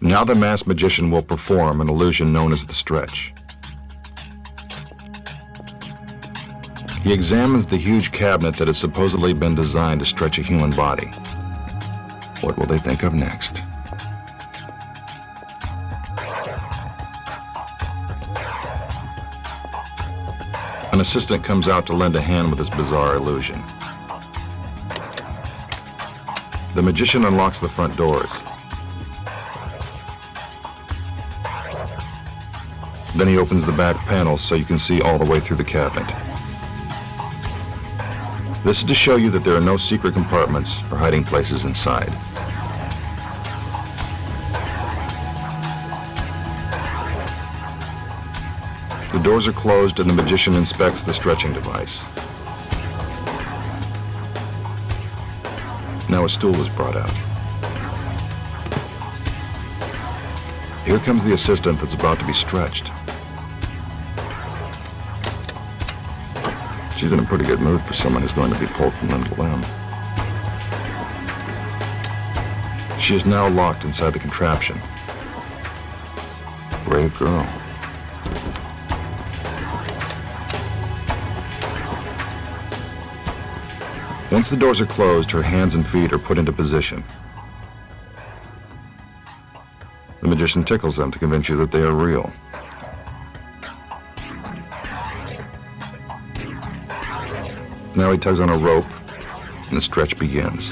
Now the masked magician will perform an illusion known as the stretch. He examines the huge cabinet that has supposedly been designed to stretch a human body. What will they think of next? An assistant comes out to lend a hand with this bizarre illusion. The magician unlocks the front doors. Then he opens the back panels so you can see all the way through the cabinet. This is to show you that there are no secret compartments or hiding places inside. The doors are closed and the magician inspects the stretching device. Now a stool is brought out. Here comes the assistant that's about to be stretched. She's in a pretty good mood for someone who's going to be pulled from limb to limb. She is now locked inside the contraption. Brave girl. Once the doors are closed, her hands and feet are put into position. The magician tickles them to convince you that they are real. Now he tugs on a rope, and the stretch begins.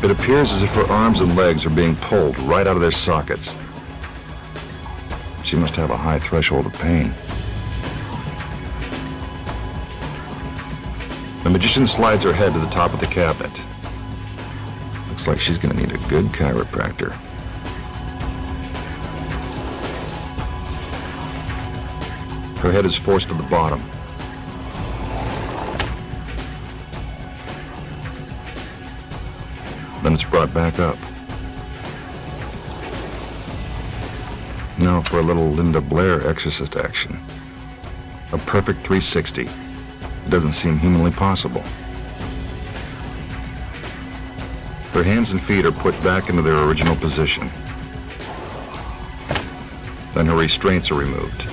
It appears as if her arms and legs are being pulled right out of their sockets. She must have a high threshold of pain. The magician slides her head to the top of the cabinet. Looks like she's going to need a good chiropractor. Her head is forced to the bottom. Then it's brought back up. Now for a little Linda Blair exorcist action. A perfect 360. It doesn't seem humanly possible. Her hands and feet are put back into their original position. Then her restraints are removed.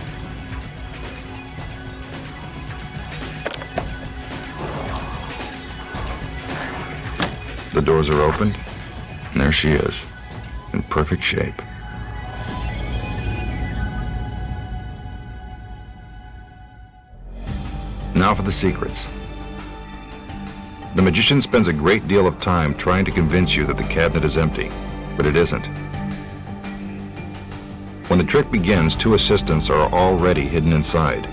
The doors are opened, and there she is, in perfect shape. Now for the secrets. The magician spends a great deal of time trying to convince you that the cabinet is empty, but it isn't. When the trick begins, two assistants are already hidden inside.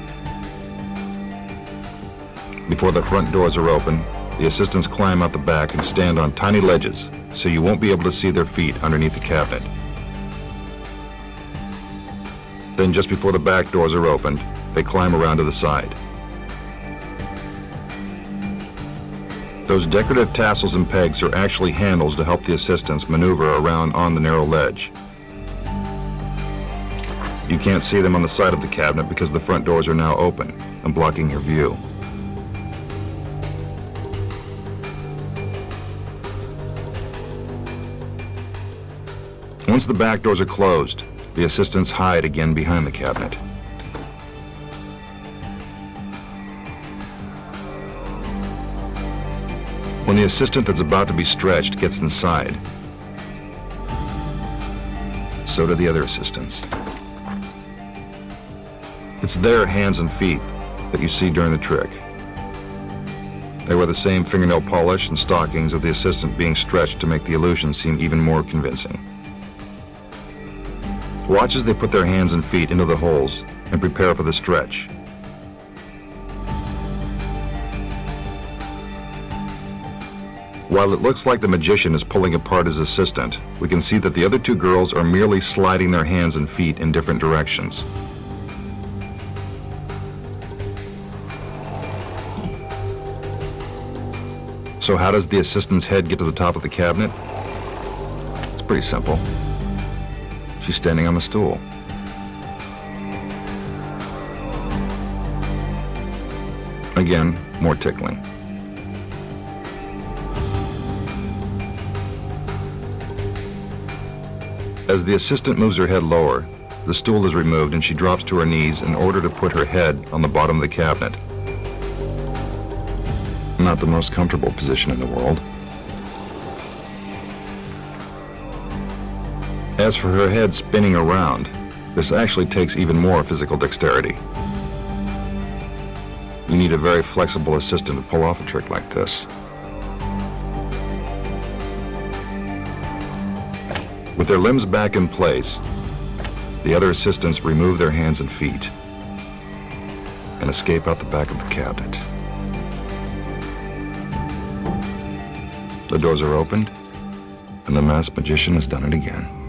Before the front doors are open, the assistants climb out the back and stand on tiny ledges, so you won't be able to see their feet underneath the cabinet. Then just before the back doors are opened, they climb around to the side. Those decorative tassels and pegs are actually handles to help the assistants maneuver around on the narrow ledge. You can't see them on the side of the cabinet because the front doors are now open and blocking your view. Once the back doors are closed, the assistants hide again behind the cabinet. When the assistant that's about to be stretched gets inside, so do the other assistants. It's their hands and feet that you see during the trick. They wear the same fingernail polish and stockings of the assistant being stretched to make the illusion seem even more convincing. Watch as they put their hands and feet into the holes and prepare for the stretch. While it looks like the magician is pulling apart his assistant, we can see that the other two girls are merely sliding their hands and feet in different directions. So how does the assistant's head get to the top of the cabinet? It's pretty simple. She's standing on the stool. Again, more tickling. As the assistant moves her head lower, the stool is removed and she drops to her knees in order to put her head on the bottom of the cabinet. Not the most comfortable position in the world. As for her head spinning around, this actually takes even more physical dexterity. You need a very flexible assistant to pull off a trick like this. With their limbs back in place, the other assistants remove their hands and feet and escape out the back of the cabinet. The doors are opened, and the masked magician has done it again.